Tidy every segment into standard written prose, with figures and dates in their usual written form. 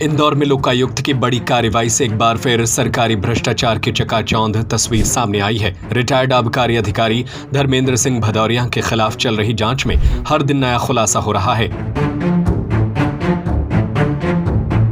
इंदौर में लोकायुक्त की बड़ी कार्रवाई से एक बार फिर सरकारी भ्रष्टाचार की चकाचौंध तस्वीर सामने आई है। रिटायर्ड आबकारी अधिकारी धर्मेंद्र सिंह भदौरिया के खिलाफ चल रही जांच में हर दिन नया खुलासा हो रहा है।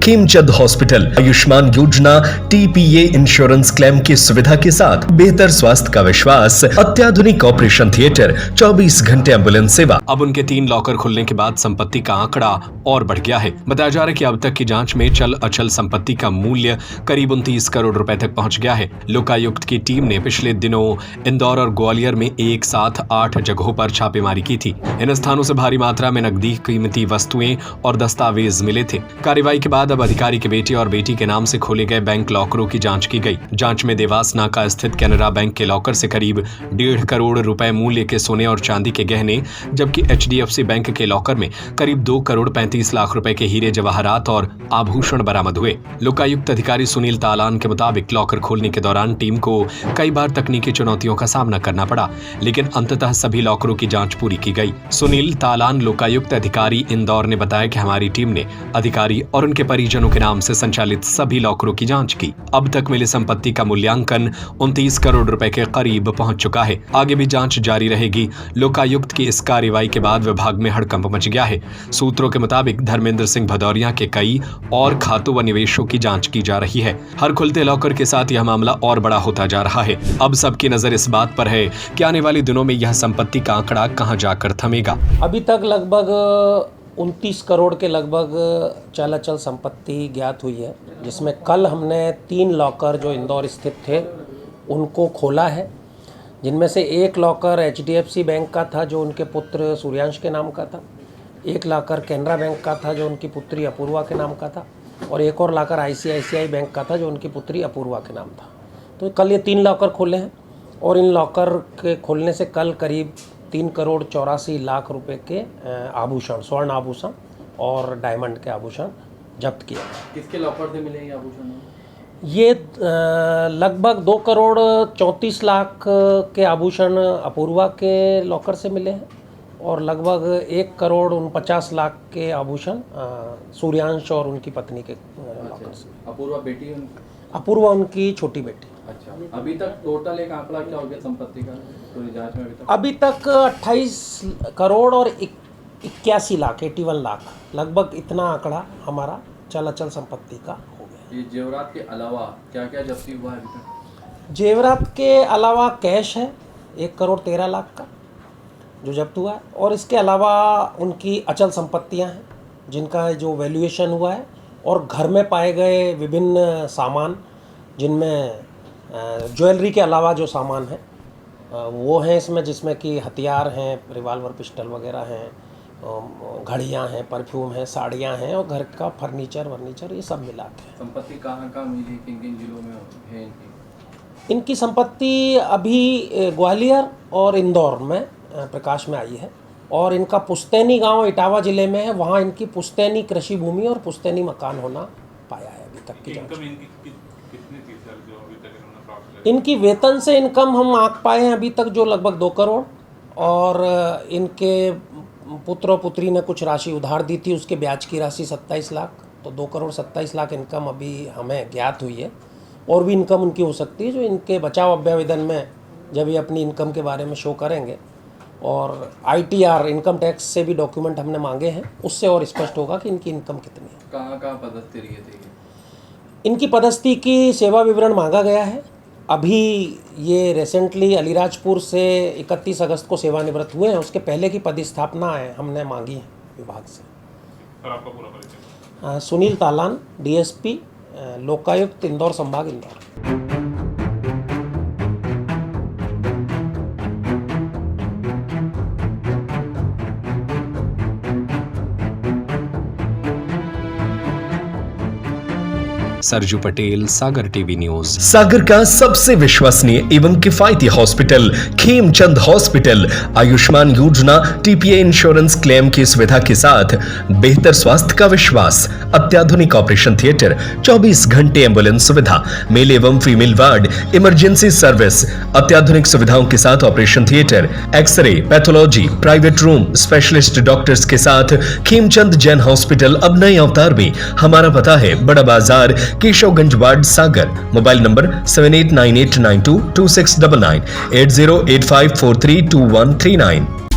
खेमचंद हॉस्पिटल आयुष्मान योजना टीपीए इंश्योरेंस क्लेम की सुविधा के साथ बेहतर स्वास्थ्य का विश्वास, अत्याधुनिक ऑपरेशन थिएटर, 24 घंटे एम्बुलेंस सेवा। अब उनके 3 लॉकर खुलने के बाद संपत्ति का आंकड़ा और बढ़ गया है। बताया जा रहा है कि अब तक की जांच में चल अचल संपत्ति का मूल्य करीब 29 करोड़ रुपए तक पहुंच गया है। लोकायुक्त की टीम ने पिछले दिनों इंदौर और ग्वालियर में एक साथ 8 जगहों पर छापेमारी की थी। इन स्थानों से भारी मात्रा में नकदी, कीमती वस्तुएं और दस्तावेज मिले थे। कार्रवाई के बाद अब अधिकारी के बेटे और बेटी के नाम से खोले गए बैंक लॉकरों की जांच की गई। जांच में देवास नाका स्थित कैनरा बैंक के लॉकर से करीब 1.5 करोड़ रुपए मूल्य के सोने और चांदी के गहने, जबकि HDFC बैंक के लॉकर में करीब 2 करोड़ 35 लाख रुपए के हीरे जवाहरात और आभूषण बरामद हुए। लोकायुक्त अधिकारी सुनील तालान के मुताबिक लॉकर खोलने के दौरान टीम को कई बार तकनीकी चुनौतियों का सामना करना पड़ा, लेकिन अंततः सभी लॉकरों की जांच पूरी की गई। सुनील तालान लोकायुक्त अधिकारी इंदौर ने बताया कि हमारी टीम ने अधिकारी और उनके परिजनों के नाम से संचालित सभी लॉकरों की जांच की। अब तक मिली संपत्ति का मूल्यांकन 29 करोड़ रुपए के करीब पहुंच चुका है। आगे भी जांच जारी रहेगी। लोकायुक्त की इस कार्रवाई के बाद विभाग में हड़कंप मच गया है। सूत्रों के मुताबिक धर्मेंद्र सिंह भदौरिया के कई और खातों व निवेशों की जांच की जा रही है। हर खुलते लॉकर के साथ यह मामला और बड़ा होता जा रहा है। अब सबकी नजर इस बात पर है कि आने वाले दिनों में यह संपत्ति का आंकड़ा कहां जाकर थमेगा। अभी तक लगभग 29 करोड़ के लगभग चल अचल संपत्ति ज्ञात हुई है, जिसमें कल हमने 3 लॉकर जो इंदौर स्थित थे उनको खोला है, जिनमें से एक लॉकर HDFC बैंक का था जो उनके पुत्र सूर्यांश के नाम का था, एक लॉकर कैनरा बैंक का था जो उनकी पुत्री अपूर्वा के नाम का था, और एक और लॉकर ICICI बैंक का था जो उनकी पुत्री अपूर्वा के नाम था। तो कल ये 3 लॉकर खोले हैं और इन लॉकर के खोलने से कल करीब 3 करोड़ 84 लाख रुपए के आभूषण, स्वर्ण आभूषण और डायमंड के आभूषण जब्त किए। किसके लॉकर से मिले ये आभूषण? ये लगभग 2 करोड़ 34 लाख के आभूषण अपूर्वा के लॉकर से मिले हैं और लगभग 1 करोड़ 49 लाख के आभूषण सूर्यांश और उनकी पत्नी के लॉकर से। अपूर्वा बेटी? अपूर्वा उनकी छोटी बेटी। अच्छा, अभी तक टोटल एक आंकड़ा क्या हो गया संपत्ति का पूरी जांच में? अभी तक 28 करोड़ और 81 लाख 81 लाख लगभग इतना आंकड़ा हमारा चल अचल संपत्ति का हो गया। ये जेवरात के अलावा क्या क्या जब्ती हुआ है अभी तक? जेवरात के अलावा कैश है 1 करोड़ 13 लाख का जो जब्त हुआ है, और इसके अलावा उनकी अचल संपत्तियां हैं जिनका जो वैल्यूएशन हुआ है, और घर में पाए गए विभिन्न सामान जिनमें ज्वेलरी के अलावा जो सामान है वो हैं इसमें, जिसमें कि हथियार हैं, रिवाल्वर, पिस्टल वगैरह हैं, घड़ियां हैं, परफ्यूम हैं, साड़ियां हैं और घर का फर्नीचर ये सब मिला के। संपत्ति कहाँ मिली, किन किन जिलों में है इनकी संपत्ति? अभी ग्वालियर और इंदौर में प्रकाश में आई है, और इनका पुश्तैनी गांव इटावा जिले में है। वहाँ इनकी पुश्तैनी कृषि भूमि और पुश्तैनी मकान होना पाया है अभी तक की जांच। इनकी वेतन से इनकम हम आंक पाए हैं अभी तक जो लगभग 2 करोड़, और इनके पुत्र और पुत्री ने कुछ राशि उधार दी थी, उसके ब्याज की राशि 27 लाख, तो 2 करोड़ 27 लाख इनकम अभी हमें ज्ञात हुई है। और भी इनकम उनकी हो सकती है जो इनके बचाव अभ्यावेदन में जब ये अपनी इनकम के बारे में शो करेंगे, और ITR इनकम टैक्स से भी डॉक्यूमेंट हमने मांगे हैं, उससे और स्पष्ट होगा कि इनकी इनकम कितनी है। कहाँ पदस्थी रही थी? इनकी पदस्थी की सेवा विवरण मांगा गया है। अभी ये रिसेंटली अलीराजपुर से 31 अगस्त को सेवानिवृत्त हुए हैं, उसके पहले की पदस्थापना है हमने मांगी है विभाग से। आपका पूरा परिचय? सुनील तालान, DSP लोकायुक्त इंदौर संभाग इंदौर। सरजू पटेल, सागर टीवी न्यूज। सागर का सबसे विश्वसनीय एवं किफायती हॉस्पिटल खेमचंद हॉस्पिटल आयुष्मान योजना टीपीए इंश्योरेंस क्लेम की सुविधा के साथ बेहतर स्वास्थ्य का विश्वास, अत्याधुनिक ऑपरेशन थिएटर, 24 घंटे एम्बुलेंस सुविधा, मेल एवं फीमेल वार्ड, इमरजेंसी सर्विस, अत्याधुनिक सुविधाओं के साथ operation theatre, X-ray, pathology, private room, specialist doctors के साथ खेमचंद जैन हॉस्पिटल अब नए अवतार में। हमारा पता है बड़ा बाजार, Keshavganj ward, Sagar. Mobile number 7898922699, 8085432139।